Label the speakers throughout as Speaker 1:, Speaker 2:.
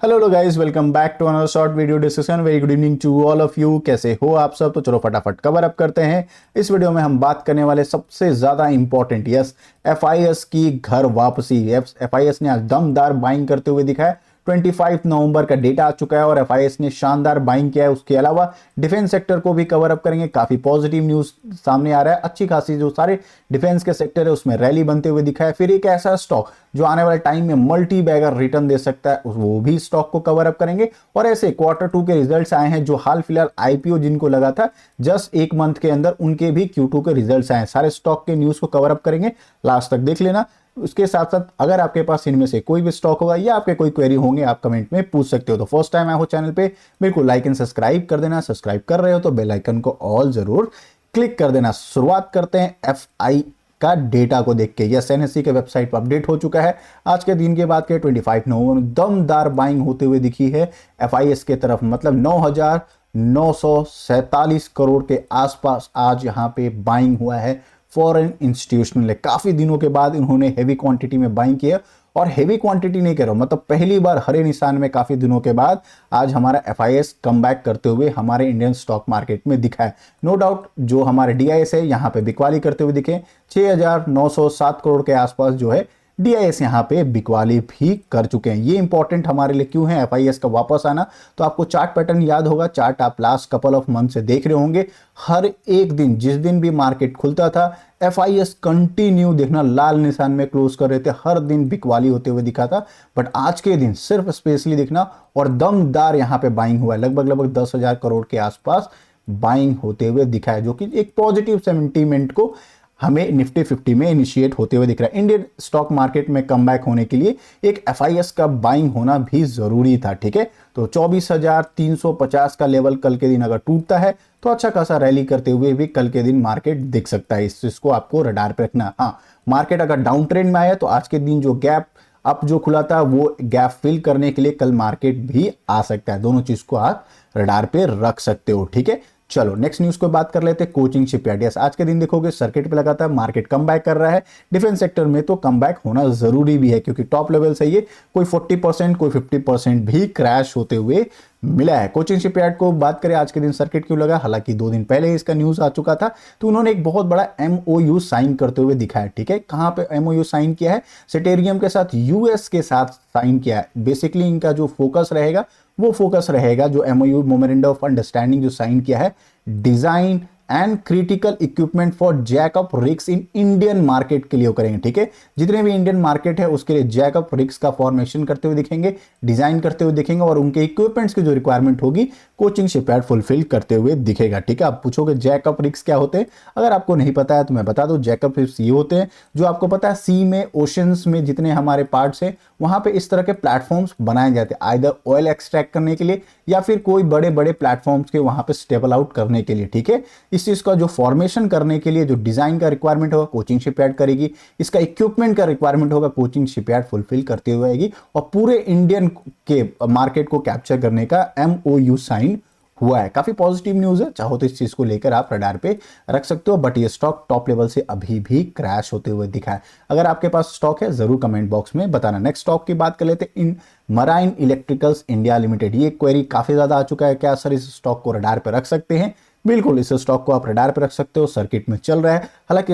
Speaker 1: Hello guys, welcome back to another short video discussion. Very good evening to all of you. कैसे हो आप सब? तो चलो फटाफट कवर अप करते हैं। इस वीडियो में हम बात करने वाले सबसे ज्यादा इंपॉर्टेंट एफआईएस की घर वापसी। एफआईएस ने आज दमदार बाइंग करते हुए दिखा है। 25 नवंबर का डेटा आ चुका है और एफआईएस ने शानदार बाइंग किया है। उसके अलावा डिफेंस सेक्टर को भी कवर अप करेंगे। काफी पॉजिटिव न्यूज सामने आ रहा है। अच्छी खासी जो सारे डिफेंस के सेक्टर है उसमें रैली बनते हुए दिखा है। फिर एक ऐसा स्टॉक जो आने वाले टाइम में मल्टी बैगर रिटर्न दे सकता है, वो भी स्टॉक को कवर अप करेंगे। और ऐसे Q2 के रिजल्ट्स आए हैं जो हाल फिलहाल आईपीओ जिनको लगा था जस्ट एक मंथ के अंदर, उनके भी Q2 के रिजल्ट्स आए हैं। सारे स्टॉक के न्यूज को कवर अप करेंगे, लास्ट तक देख लेना। उसके साथ साथ अगर आपके पास इनमें से कोई भी स्टॉक होगा या आपके कोई क्वेरी होंगे, आप कमेंट में पूछ सकते हो। तो फर्स्ट टाइम आए हो चैनल पे, बिल्कुल लाइक एंड सब्सक्राइब कर देना। सब्सक्राइब कर रहे हो तो बेल आइकन को ऑल जरूर क्लिक कर देना। शुरुआत करते हैं एफआई का डेटा को देख के। यस, एनएससी के वेबसाइट पर अपडेट हो चुका है। आज के दिन के बाद के 25 नवंबर दमदार बाइंग होते हुए दिखी है एफआईएस के तरफ। मतलब 9,947 करोड़ के आसपास आज यहां पे बाइंग हुआ है। फॉरेन इंस्टीट्यूशनल ने काफी दिनों के बाद इन्होंने हेवी क्वांटिटी में बाइंग किया। और हेवी क्वांटिटी नहीं कह रहा हूं, मतलब पहली बार हरे निशान में काफी दिनों के बाद आज हमारा एफआईएस कम बैक करते हुए हमारे इंडियन स्टॉक मार्केट में दिखा है। नो डाउट जो हमारे डीआईएस है यहां पे बिकवाली करते हुए दिखे। 6,907 करोड़ के आसपास जो है डीआईएस यहां पे बिकवाली भी कर चुके हैं। ये इंपॉर्टेंट हमारे लिए क्यों है एफआईएस का वापस आना? तो आपको चार्ट पैटर्न याद होगा। चार्ट आप लास्ट कपल ऑफ मंथ से देख रहे होंगे। हर एक दिन जिस दिन भी मार्केट खुलता था एफआईएस कंटिन्यू देखना लाल निशान में क्लोज कर रहे थे। हर दिन बिकवाली होते हुए दिखा था। बट आज के दिन सिर्फ स्पेशली देखना और दमदार यहां पे बाइंग हुआ है। लगभग 10,000 करोड़ के आसपास बाइंग होते हुए दिखा है, जो कि एक पॉजिटिव सेंटीमेंट को हमें निफ्टी 50 में इनिशिएट होते हुए दिख रहा है। इंडियन स्टॉक मार्केट में कमबैक होने के लिए एक एफआईएस का बाइंग होना भी जरूरी था। ठीक है, तो 24,350 का लेवल कल के दिन अगर टूटता है तो अच्छा खासा रैली करते हुए भी कल के दिन मार्केट दिख सकता है। इस चीज को आपको रडार पे रखना। हाँ, मार्केट अगर डाउन ट्रेंड में आया तो आज के दिन जो गैप अप जो खुला था वो गैप फिल करने के लिए कल मार्केट भी आ सकता है। दोनों चीज को आप रडार पे रख सकते हो। ठीक है, चलो नेक्स्ट न्यूज को बात कर लेते हैं। Coaching shipyard. यस, आज के दिन देखोगे सर्किट पे लगातार मार्केट कम बैक कर रहा है। डिफेंस सेक्टर में तो कम बैक होना जरूरी भी है क्योंकि टॉप लेवल से ये कोई 40% कोई 50% भी क्रैश होते हुए मिला है। कोचिंग शिपयार्ड को बात करें आज के दिन सर्किट क्यों लगा, हालांकि 2 दिन पहले इसका न्यूज आ चुका था। तो उन्होंने एक बहुत बड़ा एमओयू साइन करते हुए दिखा है। ठीक है, कहां पे एमओयू साइन किया है? सेटेरियम के साथ, यूएस के साथ साइन किया है। बेसिकली इनका जो फोकस रहेगा वो फोकस रहेगा जो एमओयू मेमोरेंडम ऑफ अंडरस्टैंडिंग जो साइन किया है, design and critical equipment for Jacob rigs in Indian market के लिए करेंगे। ठीक है, जितने भी इंडियन मार्केट है उसके लिए जैकअप रिग्स का फॉर्मेशन करते हुए दिखेंगे, डिजाइन करते हुए दिखेंगे और उनके इक्विपमेंट्स की जो रिक्वायरमेंट होगी कोचिंग शिपयार्ड फुलफिल करते हुए दिखेगा। ठीक है, आप पूछोगे जैकअप रिग्स क्या होते हैं? अगर आपको नहीं पता है तो मैं बता दूं, जैकअप रिग्स ये होते हैं जो आपको पता है सी में, ओशंस में जितने हमारे पार्ट्स है वहां पे इस तरह के प्लेटफॉर्म्स बनाए जाते हैं, आइदर ऑयल एक्सट्रैक्ट करने के लिए या फिर कोई बड़े बड़े प्लेटफॉर्म्स के वहां पे स्टेबल आउट करने के लिए। ठीक है, इस चीज का जो फॉर्मेशन करने के लिए जो डिजाइन का रिक्वायरमेंट होगा कोचिंग शिपयार्ड करेगी। इसका इक्विपमेंट का रिक्वायरमेंट होगा कोचिंग शिपयार्ड फुलफिल करते हुए आएगी। और पूरे इंडियन के मार्केट को कैप्चर करने का एमओयू साइन हुआ है। काफी पॉजिटिव न्यूज है। चाहो तो इस चीज को लेकर आप रडार पे रख सकते हो। बट ये स्टॉक टॉप लेवल से अभी भी क्रैश होते हुए दिखा है। अगर आपके पास स्टॉक है जरूर कमेंट बॉक्स में बताना। नेक्स्ट स्टॉक की बात कर लेते हैं, इन मराइन इलेक्ट्रिकल्स इंडिया लिमिटेड। ये क्वेरी काफी ज्यादा आ चुका है, क्या सर इस स्टॉक को रडार पे रख सकते हैं? बिल्कुल, इस स्टॉक को आप रडार पे रख सकते हो। सर्किट में चल रहा है, हालांकि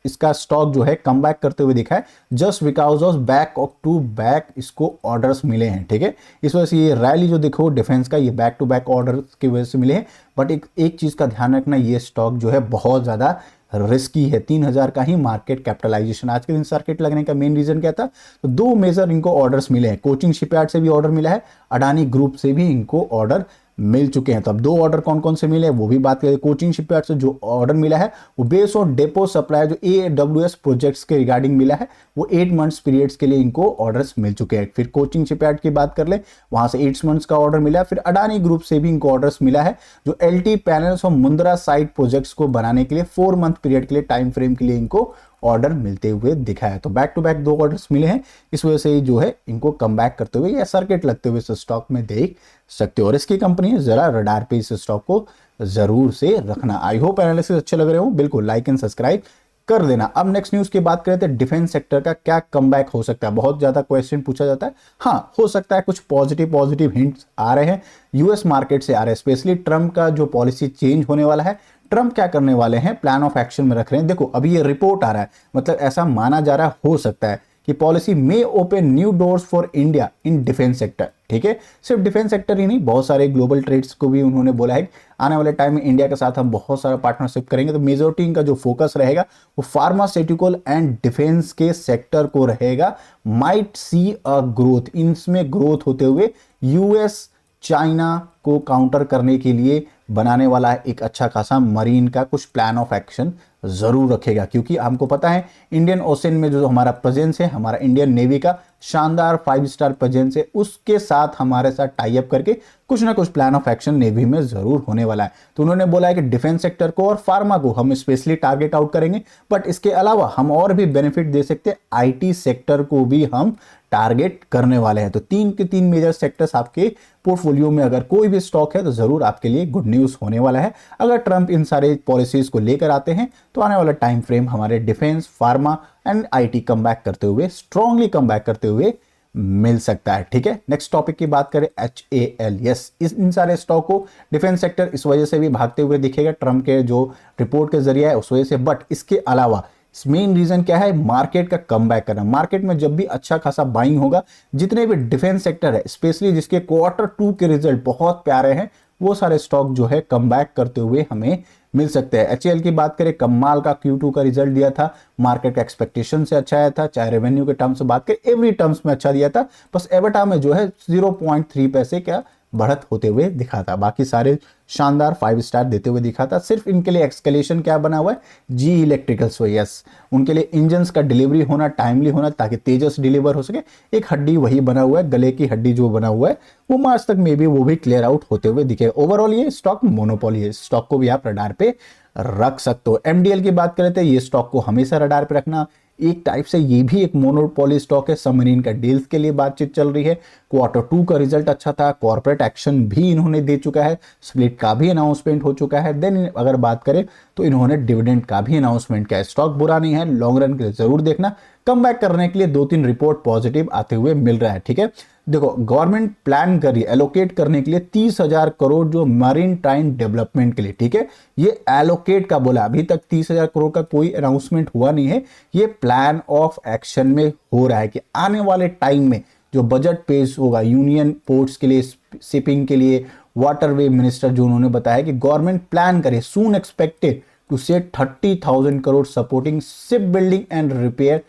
Speaker 1: इसका स्टॉक जो है कम बैक करते हुए दिखा है just because of back of to back इसको ऑर्डर्स मिले हैं। ठीक है, इस वजह से ये रैली जो देखो डिफेंस का, ये बैक टू बैक ऑर्डर की वजह से मिले हैं। बट एक चीज का ध्यान रखना, ये स्टॉक जो है बहुत ज्यादा रिस्की है। 3,000 का ही मार्केट कैपिटलाइजेशन। आज के दिन सर्किट लगने का मेन रीजन क्या था? तो 2 मेजर इनको ऑर्डर्स मिले हैं। कोचिंग शिपयार्ड से भी ऑर्डर मिला है, अडानी ग्रुप से भी इनको ऑर्डर मिल चुके हैं। तो अब 2 ऑर्डर कौन कौन से मिले वो भी बात करें। कोचिंग शिपयार्ड से जो ऑर्डर मिला है वो बेस ऑन डेपो सप्लाई जो AWS प्रोजेक्ट्स के रिगार्डिंग मिला है, वो 8 मंथ्स पीरियड्स के लिए इनको ऑर्डर्स मिल चुके हैं। फिर कोचिंग शिपयार्ड की बात कर ले, वहां से 8 मंथ्स का ऑर्डर मिला है। फिर अडानी ग्रुप से भी इनको ऑर्डर्स मिला है जो LT पैनल्स और मुंद्रा साइट प्रोजेक्ट्स को बनाने के लिए 4 मंथ पीरियड के लिए टाइम फ्रेम के लिए इनको ऑर्डर मिलते हुए दिखा है। तो बैक टू बैक 2 ऑर्डर्स मिले हैं, इस वजह से जो है इनको कम बैक करते हुए या सर्किट लगते हुए इस स्टॉक में देख सकते हो। और इसकी कंपनी जरा रडार पे इस स्टॉक को जरूर से रखना। आई होप एनालिसिस अच्छे लग रहे हो, बिल्कुल लाइक एंड सब्सक्राइब कर देना। अब नेक्स्ट न्यूज की बात करें तो डिफेंस सेक्टर का क्या कमबैक हो सकता है, बहुत ज्यादा क्वेश्चन पूछा जाता है। हाँ, हो सकता है, कुछ पॉजिटिव हिंट्स आ रहे हैं यूएस मार्केट से आ रहे हैं, स्पेशली ट्रम्प का जो पॉलिसी चेंज होने वाला है। ट्रम्प क्या करने वाले हैं, प्लान ऑफ एक्शन में रख रहे हैं। देखो अभी ये रिपोर्ट आ रहा है, मतलब ऐसा माना जा रहा हो सकता है कि पॉलिसी में open new doors for India in defence sector. ठीक है, सिर्फ डिफेंस सेक्टर ही नहीं, बहुत सारे ग्लोबल ट्रेड्स को भी उन्होंने बोला है कि आने वाले टाइम में इंडिया के साथ हम बहुत सारा पार्टनरशिप करेंगे। तो मेजोरिटी इनका जो फोकस रहेगा वो फार्मास्यूटिकल एंड डिफेंस के सेक्टर को रहेगा। माइट सी अ ग्रोथ, इनमें ग्रोथ होते हुए यूएस चाइना को काउंटर करने के लिए बनाने वाला है एक अच्छा खासा मरीन का कुछ प्लान ऑफ एक्शन जरूर रखेगा, क्योंकि हमको पता है इंडियन ओशन में जो हमारा प्रेजेंस है, हमारा इंडियन नेवी का शानदार 5 स्टार प्रेजेंस है, उसके साथ हमारे साथ टाई अप करके कुछ ना कुछ प्लान ऑफ एक्शन नेवी में जरूर होने वाला है। तो उन्होंने बोला है कि डिफेंस सेक्टर को और फार्मा को हम स्पेशली टारगेट आउट करेंगे, बट इसके अलावा हम और भी बेनिफिट दे सकते हैं, आईटी सेक्टर को भी हम टारगेट करने वाले हैं। तो 3 के 3 मेजर सेक्टर्स आपके पोर्टफोलियो में अगर कोई भी स्टॉक है तो जरूर आपके लिए गुड न्यूज होने वाला है। अगर ट्रंप इन सारे पॉलिसीज को लेकर आते हैं तो आने वाला टाइम फ्रेम हमारे defence, pharma and IT comeback करते हुए, स्ट्रांगली कमबैक करते हुए मिल सकता है। ठीक है, नेक्स्ट टॉपिक की बात करें HAL। यस, इन सारे स्टॉक को डिफेंस सेक्टर इस वजह से भी भागते हुए दिखेगा, ट्रंप के जो रिपोर्ट के जरिए है उस वजह से। बट इसके अलावा मेन रीजन क्या है, मार्केट का कमबैक करना। मार्केट में जब भी अच्छा खासा बाइंग होगा, जितने भी डिफेंस सेक्टर है स्पेशली जिसके Q2 के रिजल्ट बहुत प्यारे हैं, वो सारे स्टॉक जो है कमबैक करते हुए हमें मिल सकते हैं। HAL की बात करें, कमाल का Q2 का रिजल्ट दिया था, मार्केट का एक्सपेक्टेशन से अच्छा आया था, चाहे रेवेन्यू के टर्म्स से बात करें, एवरी टर्म्स में अच्छा दिया था। बस एबिटा में जो है 0.3 पैसे का बढ़त होते हुए दिखा था, बाकी सारे शानदार 5 स्टार देते हुए दिखा था। सिर्फ इनके लिए एक्सकेलेशन क्या बना हुआ है, जी इलेक्ट्रिकल्स। यस, उनके लिए इंजन्स का डिलीवरी होना, टाइमली होना, ताकि तेजस डिलीवर हो सके। एक हड्डी वही बना हुआ है, गले की हड्डी जो बना हुआ है वो मार्च तक में भी वो भी क्लियर आउट होते हुए दिखे। ओवरऑल ये स्टॉक मोनोपोली है, स्टॉक को भी आप रडार पे रख सकते हो। MDL की बात करें तो ये स्टॉक को हमेशा रडार पे रखना, एक टाइप से ये भी एक मोनोपोली स्टॉक है। सबमरीन का डील्स के लिए बातचीत चल रही है, Q2 का रिजल्ट अच्छा था, कॉर्पोरेट एक्शन भी इन्होंने दे चुका है, स्प्लिट का भी अनाउंसमेंट हो चुका है। देन अगर बात करें तो इन्होंने डिविडेंड का भी अनाउंसमेंट किया है। स्टॉक बुरा नहीं है, लॉन्ग रन के लिए जरूर देखना। कम बैक करने के लिए 2-3 रिपोर्ट पॉजिटिव आते हुए मिल रहा है। ठीक है, देखो गवर्नमेंट प्लान कर रही है एलोकेट करने के लिए 30,000 करोड़ जो मरीन टाइम डेवलपमेंट के लिए। ठीक है, ये एलोकेट का बोला, अभी तक 30,000 करोड़ का कोई अनाउंसमेंट हुआ नहीं है, ये प्लान ऑफ एक्शन में हो रहा है कि आने वाले टाइम में जो बजट पेश होगा यूनियन पोर्ट्स के लिए, शिपिंग के लिए, वाटरवे मिनिस्टर जो उन्होंने बताया कि गवर्नमेंट प्लान करे soon expected to set 30,000 crore supporting ship building and repair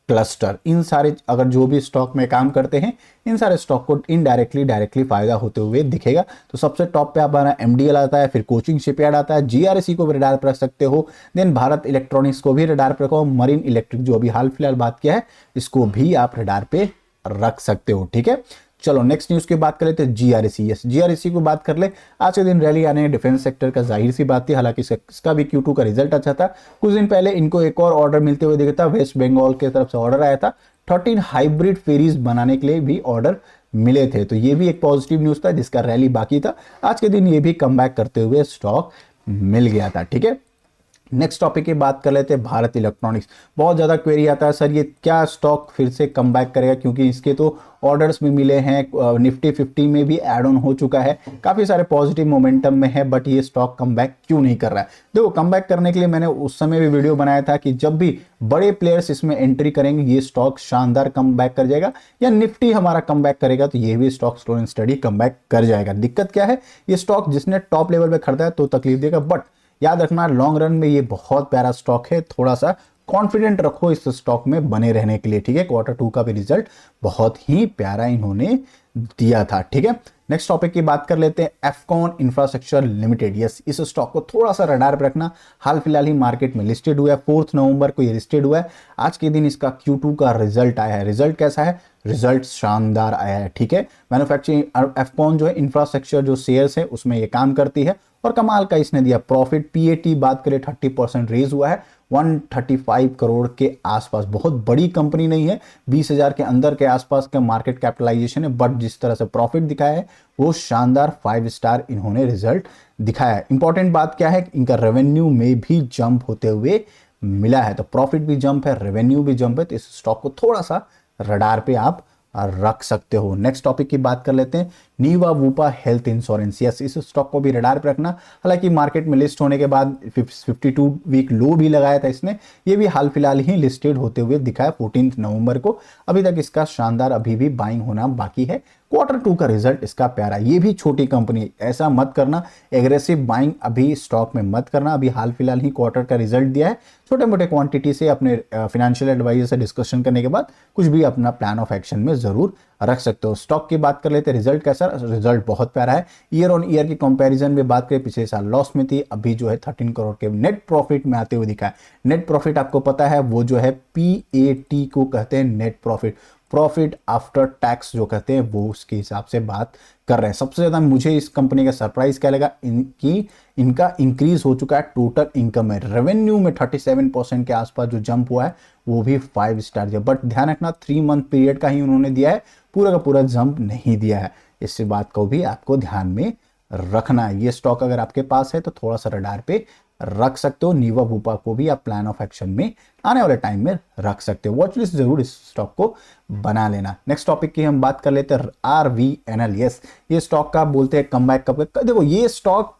Speaker 1: cluster. इन सारे अगर जो भी स्टॉक में काम करते हैं, इन सारे स्टॉक को इनडायरेक्टली डायरेक्टली फायदा होते हुए दिखेगा। तो सबसे टॉप पे हमारा MDL आता है, फिर कोचिंग शिपयार्ड आता है, GRSE को भी रडार पर रख सकते हो, देन भारत इलेक्ट्रॉनिक्स को भी रडार पर रखो, मरीन इलेक्ट्रिक जो अभी हाल फिलहाल बात किया है इसको भी आप रडार पे रख सकते हो। ठीक है, चलो नेक्स्ट न्यूज की बात कर लेते हैं GRSE। यस, GRSE को बात कर ले, आज के दिन रैली आने डिफेंस सेक्टर का जाहिर सी बात थी, हालांकि इसका भी Q2 का रिजल्ट अच्छा था। कुछ दिन पहले इनको एक और ऑर्डर मिलते हुए दिखा था, वेस्ट बंगाल की तरफ से ऑर्डर आया था, 13 हाइब्रिड फेरीज बनाने के लिए भी ऑर्डर मिले थे। तो ये भी एक पॉजिटिव न्यूज था जिसका रैली बाकी था, आज के दिन ये भी कम बैक करते हुए स्टॉक मिल गया था। ठीक है, नेक्स्ट टॉपिक की बात कर लेते हैं भारत इलेक्ट्रॉनिक्स। बहुत ज़्यादा क्वेरी आता है सर ये क्या स्टॉक फिर से कम बैक करेगा, क्योंकि इसके तो ऑर्डर्स भी मिले हैं, निफ्टी 50 में भी एड ऑन हो चुका है, काफ़ी सारे पॉजिटिव मोमेंटम में है, बट ये स्टॉक कम बैक क्यों नहीं कर रहा है। देखो कम बैक करने के लिए मैंने उस समय भी वीडियो बनाया था कि जब भी बड़े प्लेयर्स इसमें एंट्री करेंगे ये स्टॉक शानदार कम बैक कर जाएगा, या निफ्टी हमारा कम बैक करेगा तो ये भी stock slow and study come back कर जाएगा। दिक्कत क्या है, ये स्टॉक जिसने टॉप लेवल पर खरीदा है तो तकलीफ देगा, बट याद रखना लॉन्ग रन में ये बहुत प्यारा स्टॉक है, थोड़ा सा कॉन्फिडेंट रखो इस स्टॉक में बने रहने के लिए। ठीक है, Q2 का भी रिजल्ट बहुत ही प्यारा इन्होंने दिया था। ठीक है, नेक्स्ट टॉपिक की बात कर लेते हैं एफकॉन इंफ्रास्ट्रक्चर लिमिटेड। यस, इस स्टॉक को थोड़ा सा रडार पर रखना, हाल फिलहाल ही मार्केट में लिस्टेड हुआ है, 4 नवंबर को ये लिस्टेड हुआ है। आज के दिन इसका Q2 का रिजल्ट आया है। रिजल्ट कैसा है, रिजल्ट शानदार आया है। ठीक है, मैन्युफैक्चरिंग एफकॉन जो है इंफ्रास्ट्रक्चर जो शेयर्स है उसमें ये काम करती है, और कमाल का इसने दिया प्रॉफिट। PAT बात करें 30% रेज हुआ है, 135 करोड़ के आसपास। बहुत बड़ी कंपनी नहीं है, 20,000 के अंदर के आसपास का मार्केट कैपिटलाइजेशन है, बट जिस तरह से प्रॉफिट दिखाया है वो शानदार 5 स्टार इन्होंने रिजल्ट दिखाया है। इंपॉर्टेंट बात क्या है, इनका रेवेन्यू में भी जंप होते हुए मिला है। तो प्रॉफिट भी जंप है, रेवेन्यू भी जंप है, तो इस स्टॉक को थोड़ा सा रडार पे आप रख सकते हो। नेक्स्ट टॉपिक की बात कर लेते हैं, नीवा वूपा हेल्थ इंश्योरेंस। यस, इस स्टॉक को भी रडार पे रखना। हालांकि मार्केट में लिस्ट होने के बाद 52 वीक लो भी लगाया था इसने, ये भी हाल फिलहाल ही लिस्टेड होते हुए दिखा है 14 नवंबर को। अभी तक इसका शानदार अभी भी बाइंग होना बाकी है। Q2 का रिजल्ट इसका प्यारा, ये भी छोटी कंपनी है, ऐसा मत करना, एग्रेसिव बाइंग अभी स्टॉक में मत करना। अभी हाल फिलहाल ही क्वार्टर का रिजल्ट दिया है, छोटे मोटे क्वांटिटी से अपने फाइनेंशियल एडवाइजर से डिस्कशन करने के बाद कुछ भी अपना प्लान ऑफ एक्शन में जरूर रख सकते हो। स्टॉक की बात कर लेते हैं, रिजल्ट कैसा, रिजल्ट बहुत प्यारा है। ईयर ऑन ईयर की कंपैरिजन में बात करें, पिछले साल लॉस में थी, अभी जो है 13 करोड़ के नेट प्रॉफिट में आते हुए दिखा है। नेट प्रॉफिट आपको पता है वो जो है PAT को कहते हैं, net profit, profit after tax जो कहते हैं, वो उसके हिसाब से बात कर रहे हैं। सबसे ज्यादा मुझे इस कंपनी का सरप्राइज क्या लगा, इनका इंक्रीज हो चुका है टोटल इनकम में, रेवेन्यू में 37% के आसपास जो जंप हुआ है वो भी 5 स्टार दिया। बट ध्यान रखना 3 मंथ पीरियड का ही उन्होंने दिया है, पूरा का पूरा जंप नहीं दिया है। इस बात को भी आपको ध्यान में रखना है। ये स्टॉक अगर आपके पास है तो थोड़ा सा रडार पे रख सकते हो। नीवा वूपा को भी आप प्लान ऑफ एक्शन में आने वाले टाइम में रख सकते हो। वॉच लिस्ट जरूर इस स्टॉक को बना लेना। नेक्स्ट टॉपिक की हम बात कर लेते हैं, RVNL। यस, ये स्टॉक का बोलते हैं कमबैक कब। देखो ये स्टॉक,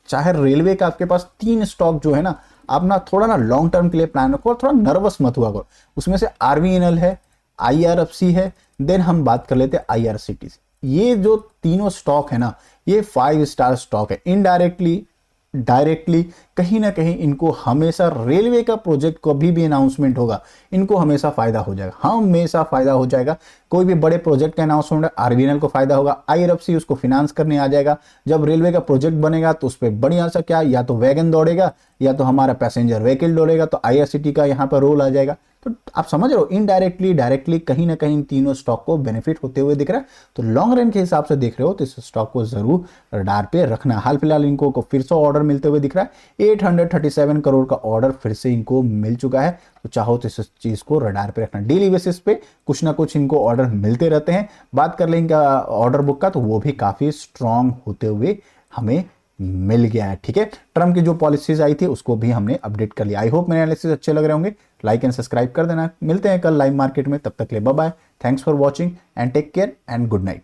Speaker 1: चाहे रेलवे का, आपके पास 3 स्टॉक जो है ना, आप ना थोड़ा ना लॉन्ग टर्म के लिए प्लान रखो और थोड़ा नर्वस मत हुआ करो। उसमें से RVNL है, IRFC है, देन हम बात कर लेते हैं IRCTC। ये जो तीनों स्टॉक है ना, ये 5 स्टार स्टॉक है। इनडायरेक्टली डायरेक्टली कहीं ना कहीं इनको हमेशा, रेलवे का प्रोजेक्ट कभी भी अनाउंसमेंट होगा इनको हमेशा फायदा हो जाएगा, हमेशा फायदा हो जाएगा। कोई भी बड़े प्रोजेक्ट का अनाउंसमेंट है, RVNL को फायदा होगा। IRFC उसको फिनांस करने आ जाएगा। जब रेलवे का प्रोजेक्ट बनेगा तो उस पर बढ़िया सा क्या, या तो वैगन दौड़ेगा या तो हमारा पैसेंजर व्हीकल दौड़ेगा, तो IRCTC का यहाँ पर रोल आ जाएगा। तो आप समझ रहे हो, इनडायरेक्टली डायरेक्टली कहीं ना कहीं इन तीनों स्टॉक को बेनिफिट होते हुए दिख रहा है। तो लॉन्ग रन के हिसाब से देख रहे हो तो इस स्टॉक को जरूर रडार पे रखना। हाल फिलहाल इनको फिर से ऑर्डर मिलते हुए दिख रहा है, 837 करोड़ का ऑर्डर फिर से इनको मिल चुका है। तो चाहो तो इस चीज को रडार पे रखना। डेली बेसिस पे कुछ ना कुछ इनको ऑर्डर मिलते रहते हैं। बात कर लेंगे ऑर्डर बुक का, तो वो भी काफी स्ट्रांग होते हुए हमें मिल गया है। ठीक है, ट्रम्प की जो पॉलिसीज आई थी उसको भी हमने अपडेट कर लिया। आई होप मेरे एनालिसिस अच्छे लग रहे होंगे। लाइक एंड सब्सक्राइब कर देना। मिलते हैं कल लाइव मार्केट में, तब तक के लिए bye bye. Thanks for watching and take care and good night.